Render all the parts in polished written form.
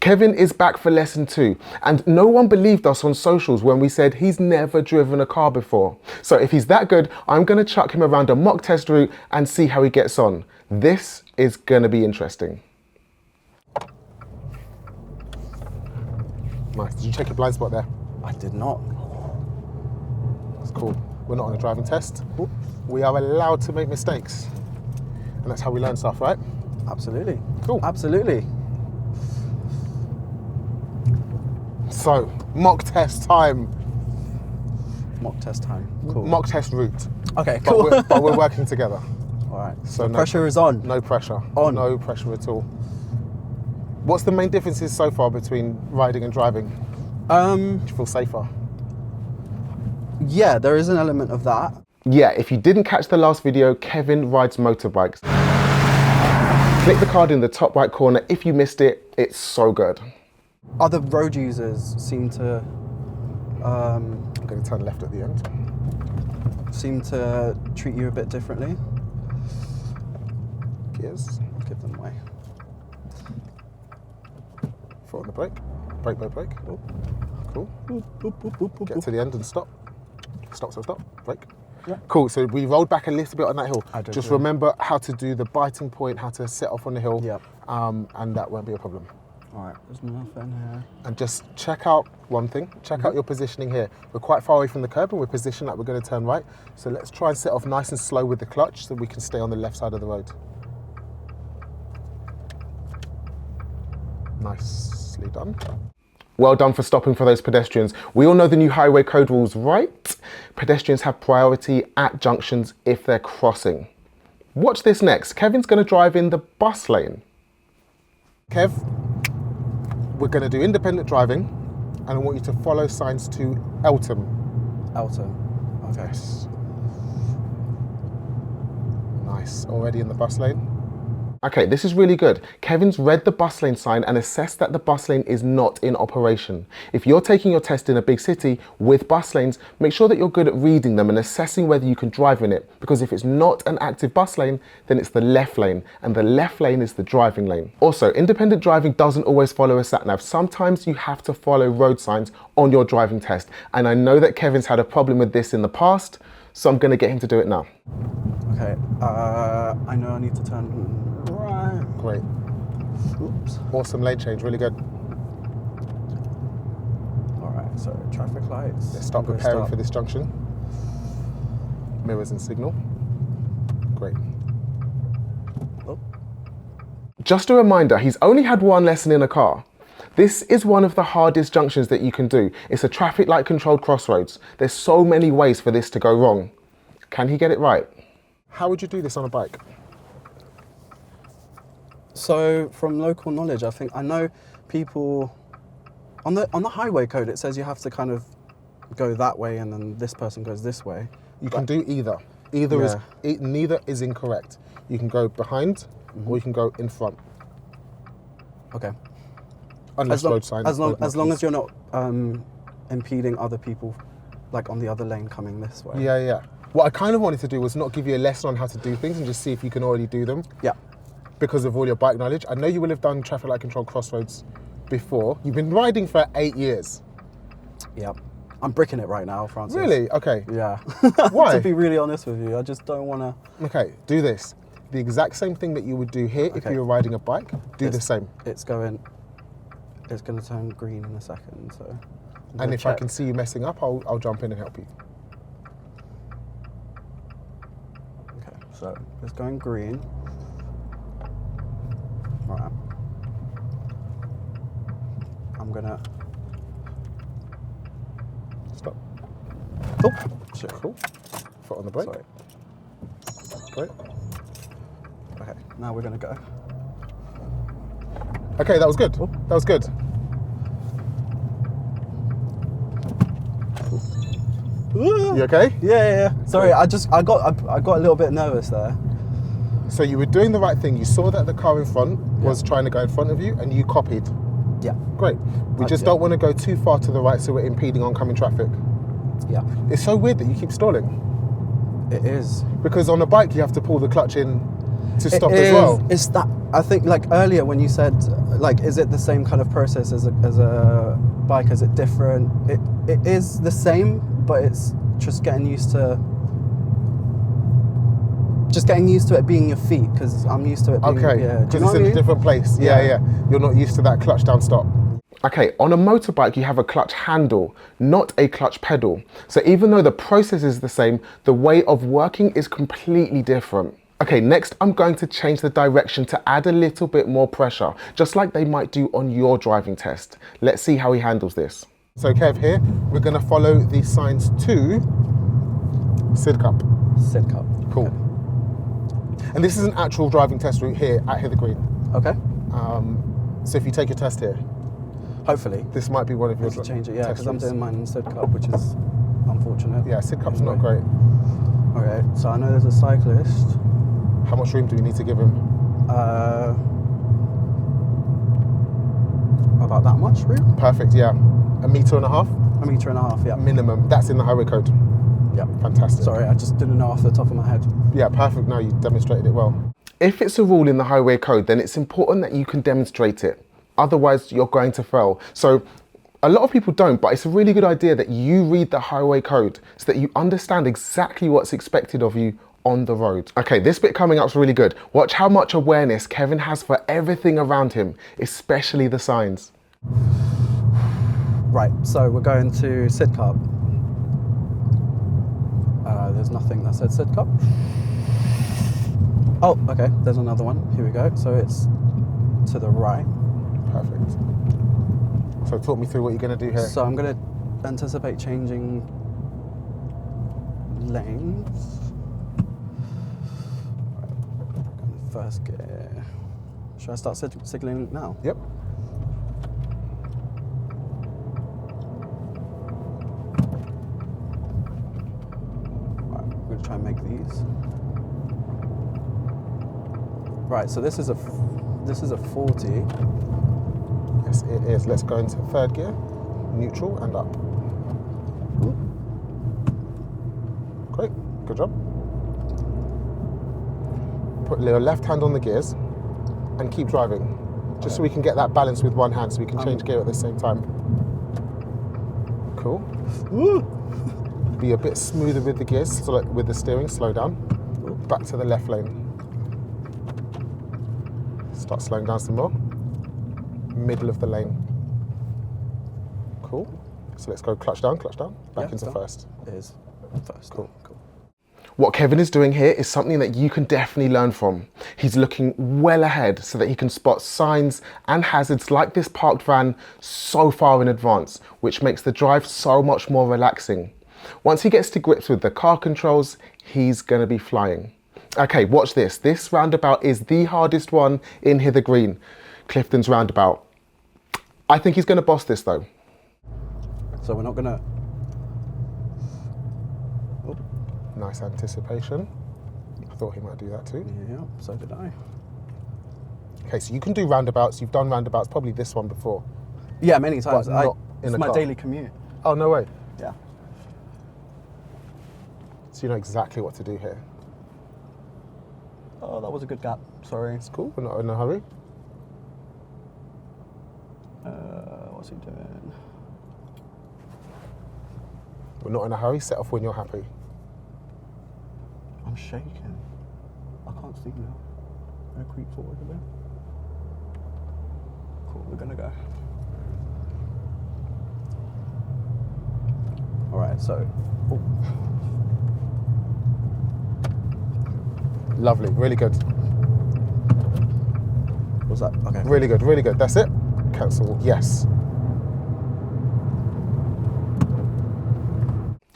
Kevin is back for lesson 2, and no one believed us on socials when we said he's never driven a car before. So if he's that good, I'm going to chuck him around a mock test route and see how he gets on. This is going to be interesting. Nice. Did you check your blind spot there? I did not. That's cool. We're not on a driving test. We are allowed to make mistakes. And that's how we learn stuff, right? Absolutely. Cool. Absolutely. So, mock test time. Mock test time. Cool. Mock test route. Okay, cool. But we're working together. All right. So the pressure is on. No pressure. On. No pressure at all. What's the main differences so far between riding and driving? Do you feel safer? Yeah, there is an element of that. Yeah, if you didn't catch the last video, Kevin rides motorbikes. Click the card in the top right corner if you missed it. It's so good. Other road users seem to... I'm going to turn left at the end. Seem to treat you a bit differently. Gears. Give them away. Foot on the brake. Brake, brake, brake. Oh. Cool. Get to the end and stop. Stop, stop, stop. Brake. Yeah. Cool, so we rolled back a little bit on that hill. Just yeah. remember how to do the biting point, how to set off on the hill, Yep. And that won't be a problem. All right, there's nothing here. And just check out one thing, check out your positioning here. We're quite far away from the curb and we're positioned like we're going to turn right. So let's try and set off nice and slow with the clutch so we can stay on the left side of the road. Nicely done. Well done for stopping for those pedestrians. We all know the new highway code rules, right? Pedestrians have priority at junctions if they're crossing. Watch this next. Kevin's going to drive in the bus lane. Kev, we're going to do independent driving and I want you to follow signs to Eltham. Eltham. Okay. Yes. Nice. Already in the bus lane. Okay, this is really good. Kevin's read the bus lane sign and assessed that the bus lane is not in operation. If you're taking your test in a big city with bus lanes, make sure that you're good at reading them and assessing whether you can drive in it. Because if it's not an active bus lane, then it's the left lane, and the left lane is the driving lane. Also, independent driving doesn't always follow a sat-nav. Sometimes you have to follow road signs on your driving test. And I know that Kevin's had a problem with this in the past, so I'm gonna get him to do it now. Okay, I know I need to turn right. Great. Oops. Awesome lane change, really good. All right, so traffic lights. Let's start preparing for this junction. Mirrors and signal. Great. Oh. Just a reminder, he's only had one lesson in a car. This is one of the hardest junctions that you can do. It's a traffic light controlled crossroads. There's so many ways for this to go wrong. Can he get it right? How would you do this on a bike? So from local knowledge, I know people on the highway code, it says you have to kind of go that way and then this person goes this way. You can do either. Neither is incorrect. You can go behind or you can go in front. Okay. Unless road signs. As long as you're not impeding other people, like on the other lane coming this way. Yeah, yeah. What I kind of wanted to do was not give you a lesson on how to do things and just see if you can already do them. Yeah. Because of all your bike knowledge. I know you will have done traffic light control crossroads before. You've been riding for 8 years. Yeah. I'm bricking it right now, Francis. Really? Okay. Yeah. Why? To be really honest with you, I just don't want to... Okay, do this. The exact same thing that you would do here if you were riding a bike, do the same. It's going to turn green in a second, so... And if I can see you messing up, I'll jump in and help you. Okay, so it's going green. All right. I'm gonna... Stop. Oh, shit. Cool. Foot on the brake. Sorry. Great. Okay, now we're gonna go. Okay, that was good. Oh. That was good. You okay? Yeah. Sorry, I got a little bit nervous there. So you were doing the right thing. You saw that the car in front was trying to go in front of you and you copied. Yeah. Great. We just don't want to go too far to the right so we're impeding oncoming traffic. Yeah. It's so weird that you keep stalling. It is. Because on a bike you have to pull the clutch in to stop as well. It's that, I think, like earlier when you said, like, is it the same kind of process as a bike? Is it different? It is the same, but it's just getting used to it being your feet, because I'm used to it being, Okay, yeah. because it's in a different place. Yeah. You're not used to that clutch down stop. Okay, on a motorbike, you have a clutch handle, not a clutch pedal. So even though the process is the same, the way of working is completely different. Okay, next I'm going to change the direction to add a little bit more pressure, just like they might do on your driving test. Let's see how he handles this. So Kev, here, we're gonna follow these signs to Sid Cup. Sid Cup. Cool. Okay. And this is an actual driving test route here at Hither Green. Okay. So if you take your test here, hopefully. this might be one of your I can change it, yeah, test because I'm routes. doing mine in Sid Cup, which is unfortunate. Yeah, Sid Cup's not great. Okay, so I know there's a cyclist. How much room do we need to give him? About that much room? Perfect, yeah. 1.5 meters? 1.5 meters, yeah. Minimum. That's in the highway code. Yeah. Fantastic. Sorry, I just didn't know off the top of my head. Yeah, perfect. No, you demonstrated it well. If it's a rule in the highway code, then it's important that you can demonstrate it. Otherwise, you're going to fail. So a lot of people don't, but it's a really good idea that you read the highway code so that you understand exactly what's expected of you on the road. Okay, this bit coming up is really good. Watch how much awareness Kevin has for everything around him, especially the signs. Right, so we're going to Sid Cup. There's nothing that said Sid Cup. Oh, okay, there's another one. Here we go. So it's to the right. Perfect. So talk me through what you're going to do here. So I'm going to anticipate changing lanes. First gear. Should I start signaling now? Yep. Right, I'm going to try and make these. Right, so this is a 40. Yes, it is. Let's go into third gear, neutral and up. Great, good job. Put your left hand on the gears and keep driving, just so we can get that balance with one hand, so we can change gear at the same time. Cool. Be a bit smoother with the gears, so like with the steering, slow down. Back to the left lane. Start slowing down some more. Middle of the lane. Cool. So let's go clutch down, back into first. It is first. Cool. What Kevin is doing here is something that you can definitely learn from. He's looking well ahead so that he can spot signs and hazards like this parked van so far in advance, which makes the drive so much more relaxing. Once he gets to grips with the car controls, he's gonna be flying. Okay, watch this. This roundabout is the hardest one in Hither Green, Clifton's roundabout. I think he's gonna boss this though. So we're not gonna... Oh. Nice anticipation. I thought he might do that too. Yeah, so did I. Okay, so you can do roundabouts. You've done roundabouts, probably this one before. Yeah, many times. But not in it's a my car. daily commute. Oh, no way. Yeah. So you know exactly what to do here. Oh, that was a good gap. Sorry. It's cool, we're not in a hurry. What's he doing? We're not in a hurry, set off when you're happy. I'm shaking. I can't see now. I'm gonna creep forward a bit. Cool, we're gonna go. All right, so. Oh. Lovely, really good. What's that? Okay. Really good, really good. That's it. Cancel, yes.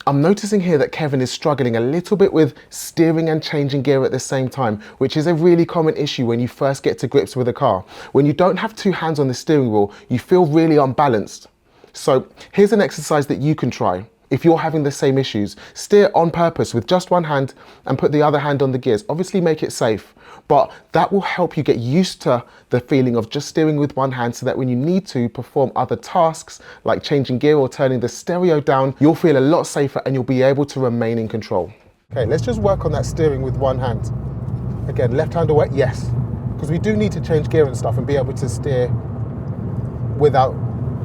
I'm noticing here that Kevin is struggling a little bit with steering and changing gear at the same time, which is a really common issue when you first get to grips with a car. When you don't have two hands on the steering wheel, you feel really unbalanced. So here's an exercise that you can try. If you're having the same issues, steer on purpose with just one hand and put the other hand on the gears. Obviously make it safe, but that will help you get used to the feeling of just steering with one hand so that when you need to perform other tasks like changing gear or turning the stereo down, you'll feel a lot safer and you'll be able to remain in control. Okay, let's just work on that steering with one hand. Again, left hand away, yes. Because we do need to change gear and stuff and be able to steer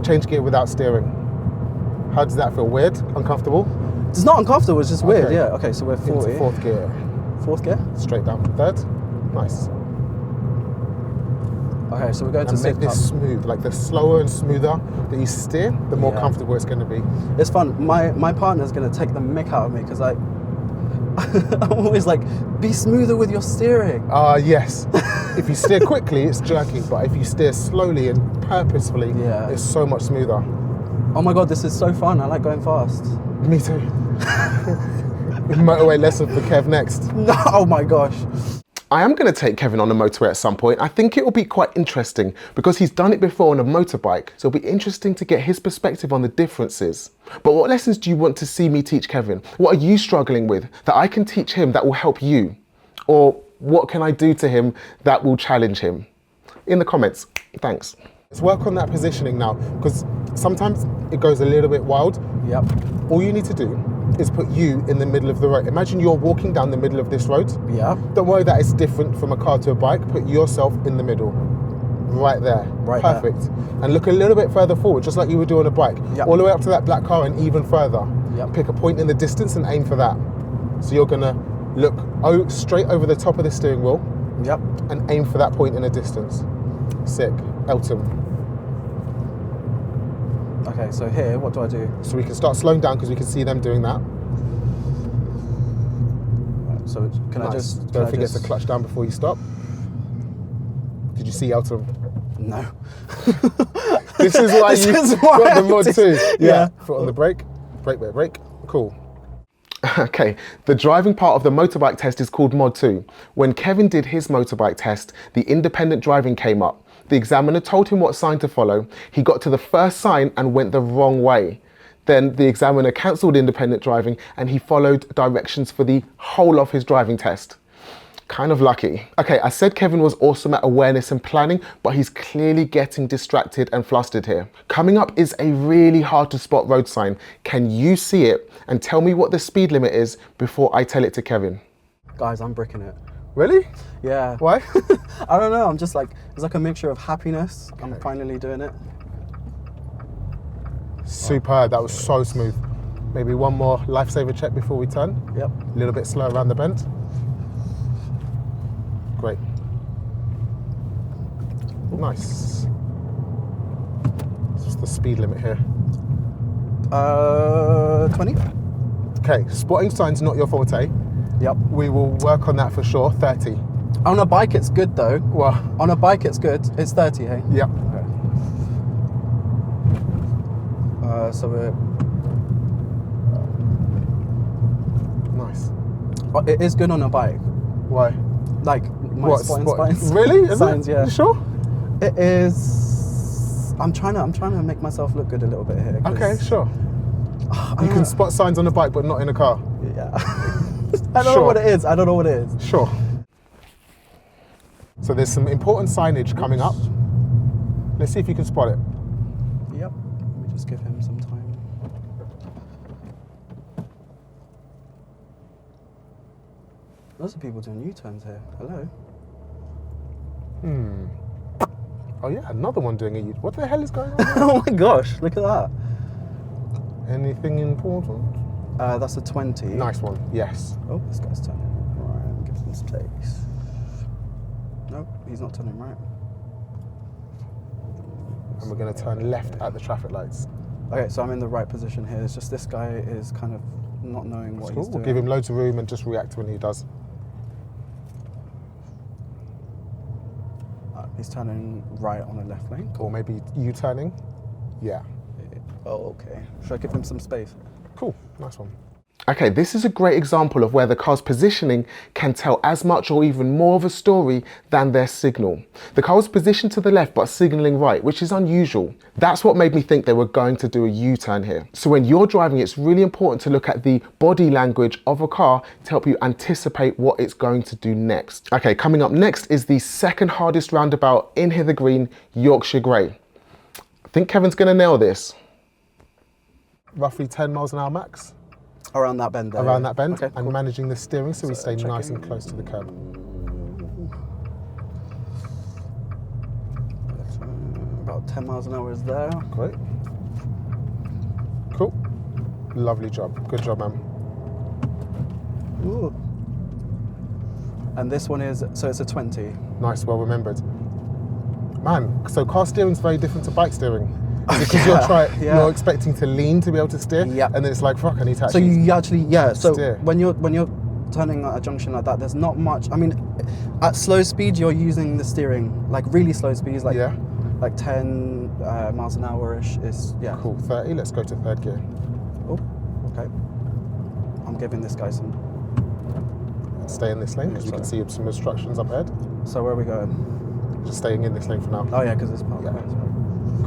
change gear without steering. How does that feel? Weird? Uncomfortable? It's not uncomfortable, it's just weird, Okay. yeah. Okay, so we're 40. Into fourth gear. Fourth gear? Straight down to third. Nice. Okay, so we're going to And make sixth. this smooth. Like the slower and smoother that you steer, the more comfortable it's going to be. It's fun. My partner's going to take the mick out of me because I'm always like, be smoother with your steering. Yes. If you steer quickly, it's jerky, but if you steer slowly and purposefully, it's so much smoother. Oh my God, this is so fun. I like going fast. Me too. Motorway lesson for Kev next. No, oh my gosh. I am going to take Kevin on a motorway at some point. I think it will be quite interesting because he's done it before on a motorbike. So it'll be interesting to get his perspective on the differences. But what lessons do you want to see me teach Kevin? What are you struggling with that I can teach him that will help you? Or what can I do to him that will challenge him? In the comments. Thanks. Let's work on that positioning now because sometimes it goes a little bit wild. Yep. All you need to do is put you in the middle of the road. Imagine you're walking down the middle of this road. Yeah. Don't worry that it's different from a car to a bike. Put yourself in the middle. Right there. Right Perfect. there. And look a little bit further forward, just like you would do on a bike. Yep. All the way up to that black car and even further. Yep. Pick a point in the distance and aim for that. So you're gonna look straight over the top of the steering wheel. Yep. And aim for that point in the distance. Sick. Elton. Okay, so here, what do I do? So we can start slowing down because we can see them doing that. Right, so can I Nice. just... Don't forget to clutch down before you stop. Did you see Elton? No. This is why you got the mod too. Yeah. Foot on the brake. Brake. Cool. Okay, the driving part of the motorbike test is called Mod 2. When Kevin did his motorbike test, the independent driving came up. The examiner told him what sign to follow. He got to the first sign and went the wrong way. Then the examiner cancelled independent driving and he followed directions for the whole of his driving test. Kind of lucky. Okay, I said Kevin was awesome at awareness and planning, but he's clearly getting distracted and flustered here. Coming up is a really hard to spot road sign. Can you see it and tell me what the speed limit is before I tell it to Kevin? Guys, I'm bricking it. Really? Yeah. Why? I don't know, I'm just like, it's like a mixture of happiness. I'm finally doing it. Superb, that was so smooth. Maybe one more lifesaver check before we turn. Yep. A little bit slow around the bend. Great. Nice. What's the speed limit here? 20? Okay, spotting signs not your forte. Yep. We will work on that for sure. 30. On a bike, it's good though. Well, On a bike, it's good. It's 30, hey? yep. Okay. So we're... Nice. It is good on a bike. Why? Like, my spotting signs. Really? Is signs, it? yeah. You sure? It is... I'm trying to make myself look good a little bit here. Okay, sure. You can spot signs on a bike, but not in a car. Yeah. I don't know what it is. I don't know what it is. Sure. So there's some important signage coming up. Let's see if you can spot it. Yep. Let me just give him some time. Lots of people doing U-turns here. Hello. Oh yeah, another one doing a U. What the hell is going on? Oh my gosh, look at that. Anything important? That's a 20. Nice one, yes. Oh, this guy's turning right. Give some space. Nope, he's not turning right. And we're going to turn left at the traffic lights. Okay, so I'm in the right position here. It's just this guy is kind of not knowing what he's We'll doing. give him loads of room and just react when he does. He's turning right on a left lane. Or maybe U-turning. Yeah. Oh, okay. Should I give him some space? Cool, nice one. Okay, this is a great example of where the car's positioning can tell as much or even more of a story than their signal. The car was positioned to the left but signalling right, which is unusual. That's what made me think they were going to do a U-turn here. So when you're driving, it's really important to look at the body language of a car to help you anticipate what it's going to do next. Okay, coming up next is the second hardest roundabout in Hither Green, Yorkshire Grey. I think Kevin's gonna nail this. Roughly 10 miles an hour max. Around that bend there. Around that bend, Okay, and cool. managing the steering so we stay checking. nice and close to the curb. 10 miles an hour is there. Great. Cool. Lovely job. Good job, man. Ooh. And this one is, so it's a 20. Nice, well remembered. Man, so car steering's very different to bike steering. Because you're expecting to lean to be able to steer, Yep. and then it's like, fuck, I need to So actually you actually, so steer. when you're turning at a junction like that, there's not much. I mean, at slow speed, you're using the steering, like really slow speeds, like Yeah. like 10 miles an hour-ish is, yeah. Cool, 30, let's go to third gear. Oh, okay. I'm giving this guy some. Stay in this lane, because we can see some instructions up ahead. So where are we going? Just staying in this lane for now. Oh yeah, because it's part Yeah. of the way.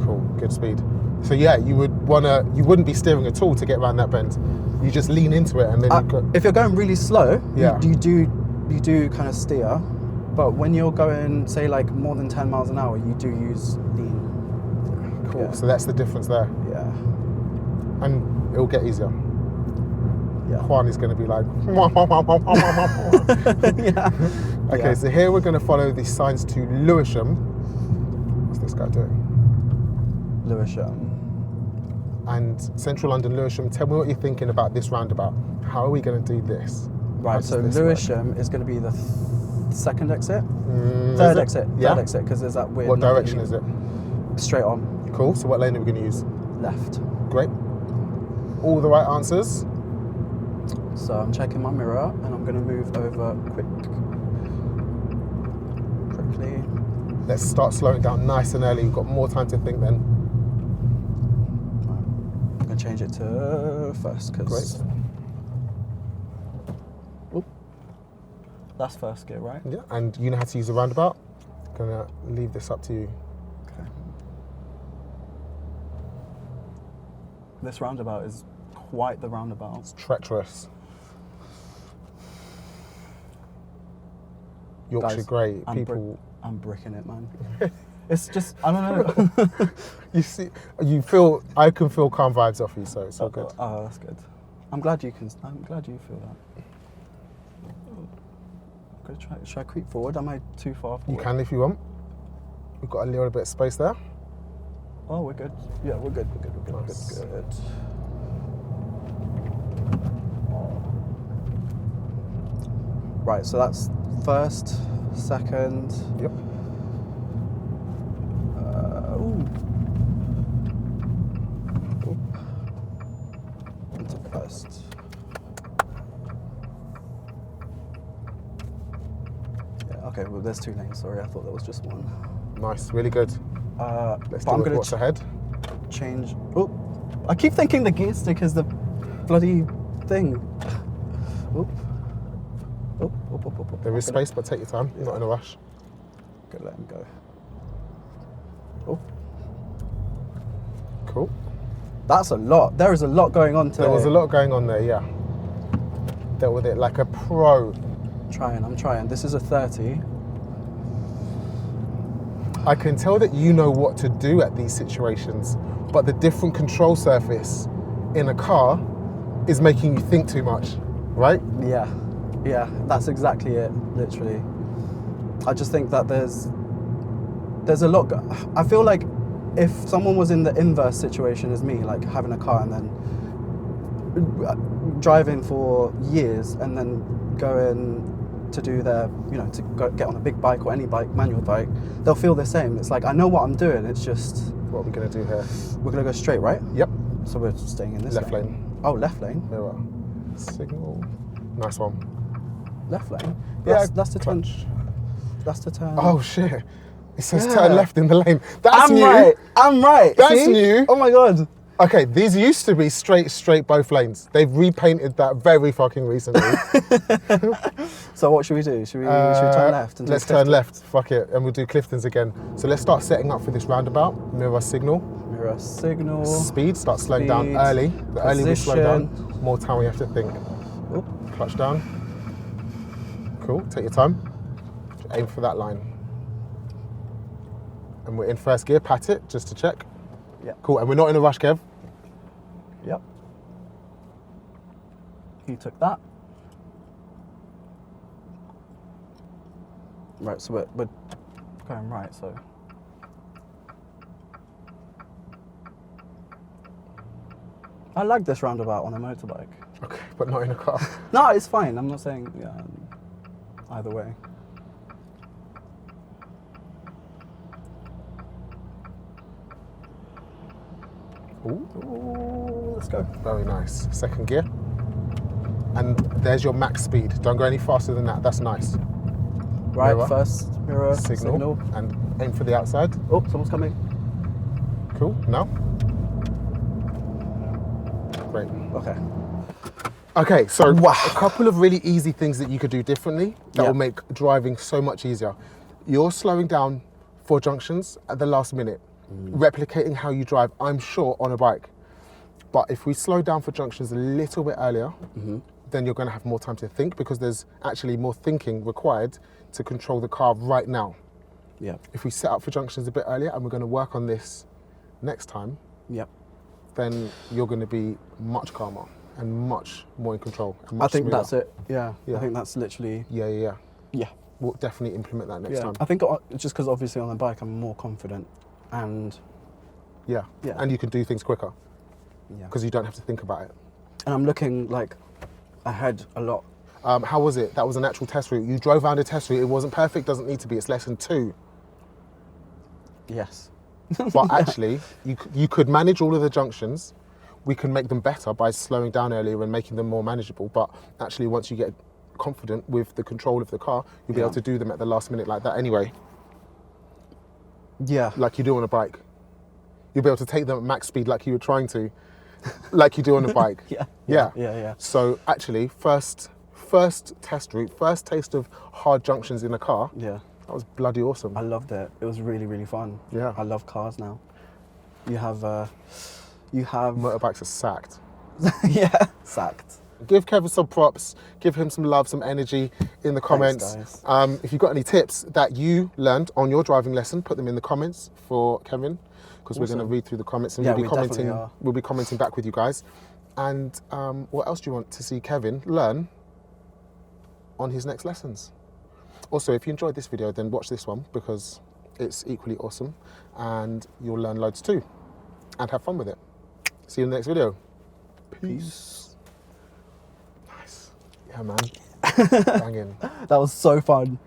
Cool, good speed. So yeah, you wouldn't be steering at all to get around that bend. You just lean into it and then you go. If you're going really slow, Yeah. you do kind of steer, but when you're going, say, like more than 10 miles an hour, you do use lean. Cool, Yeah. so that's the difference there. Yeah. And it'll get easier. Yeah. Juan is going to be like, Yeah. okay, Yeah. so here we're going to follow the signs to Lewisham. What's this guy doing? Lewisham. And Central London, Lewisham. Tell me what you're thinking about this roundabout. How are we going to do this? How Right, does so this work? Lewisham is going to be the second exit, Is third it? exit, Yeah. third exit, because there's that weird. What direction is it? Straight on, Cool. So what lane are we going to use? left. Great. All the right answers. So I'm checking my mirror and I'm going to move over quickly. Let's start slowing down nice and early. We've got more time to think then. I'm going to change it to first because. Great. That's first gear, right? Yeah. And you know how to use the roundabout. Gonna leave this up to you. Okay. This roundabout is quite the roundabout. It's treacherous. Yorkshire Guys, Grey. I'm I'm bricking it, man. It's just, I don't know. You see, I can feel calm vibes off you, so it's all good. Oh, that's good. I'm glad you feel that. I'm gonna try. Should I creep forward? Am I too far forward? You can if you want. We've got a little bit of space there. Oh, we're good. Yeah, we're good. Nice. Good. Right, so that's first, second. Yep. Ooh. Into first. Yeah, okay, well, there's 2 lanes. Sorry, I thought there was just one. Nice, really good. Let's But do I'm it. gonna What's ahead? change. Oh, I keep thinking the gear stick is the bloody thing. Oop. Oop. There is space, but take your time. You're not in a rush. Gonna let him go. Oh, Cool. that's a lot. There is a lot going on today. There was a lot going on there, yeah. Dealt with it like a pro. I'm trying. This is a 30. I can tell that you know what to do at these situations, but the different control surface in a car is making you think too much, right? Yeah, that's exactly it, literally. I just think that there's a lot. I feel like if someone was in the inverse situation as me, like having a car and then driving for years and then going to do their, to get on a big bike or any bike, manual bike, they'll feel the same. It's like, I know what I'm doing, it's just... What are we going to do here? We're going to go straight, right? Yep. So we're staying in this Left lane. Oh, left lane? Mirror. Signal. Nice one. Left lane? Yeah, That's the turn. clutch. That's the turn. Oh shit. It says Yeah. turn left in the lane. That's I'm new. right. I'm right. That's See? new. Oh my God. Okay, these used to be straight both lanes. They've repainted that very fucking recently. So what should we do? Should we turn left? And do Let's Clifton? turn left. Fuck it. And we'll do Clifton's again. So let's start setting up for this roundabout. Mirror signal. Mirror signal. Speed. Start slowing down Speed. early. The early we slow down, Position. more time we have to think. Oop. Clutch down. Cool. Take your time. Aim for that line. And we're in first gear. Pat it just to check. Yeah. Cool. And we're not in a rush, Kev. Yep. You took that. Right, so we're going right, so. I like this roundabout on a motorbike. Okay, but not in a car. No, it's fine. I'm not saying either way. Ooh, let's go. Very nice. Second gear. And there's your max speed. Don't go any faster than that. That's nice. Right, Mirror. first mirror, Signal. And aim for the outside. Oh, someone's coming. Cool. Now. Great. Okay. Okay, so Wow. a couple of really easy things that you could do differently that Yeah. will make driving so much easier. You're slowing down for junctions at the last minute, replicating how you drive, I'm sure, on a bike. But if we slow down for junctions a little bit earlier, then you're going to have more time to think because there's actually more thinking required to control the car right now. Yeah. If we set up for junctions a bit earlier and we're going to work on this next time, Yep. then you're going to be much calmer and much more in control. And I much think smoother. that's it. Yeah. Yeah. I think that's literally. Yeah. Yeah. We'll definitely implement that next Yeah. time. I think just because obviously on the bike I'm more confident and Yeah. Yeah. And you can do things quicker yeah. because you don't have to think about it. And I'm looking like ahead a lot. How was it? That was an actual test route. You drove around a test route. It wasn't perfect, doesn't need to be. It's lesson 2. Yes. But actually, you could manage all of the junctions. We can make them better by slowing down earlier and making them more manageable. But actually, once you get confident with the control of the car, you'll be Yeah. able to do them at the last minute like that anyway, Yeah. like you do on a bike. You'll be able to take them at max speed like you were trying to, like you do on a bike. Yeah. Yeah. Yeah. So actually, first test route, first taste of hard junctions in a car, Yeah. that was bloody awesome. I loved it. It was really, really fun. Yeah. I love cars now. You have Motorbikes are sacked. yeah, sacked. Give Kevin some props, give him some love, some energy in the comments. guys. If you've got any tips that you learned on your driving lesson, put them in the comments for Kevin, because we're going to Awesome. read through the comments and Yeah, we'll be we definitely commenting. are. We'll be commenting back with you guys. And what else do you want to see Kevin learn on his next lessons? Also, if you enjoyed this video, then watch this one because it's equally awesome and you'll learn loads too and have fun with it. See you in the next video. Peace. Nice. Yeah, man. Banging. That was so fun.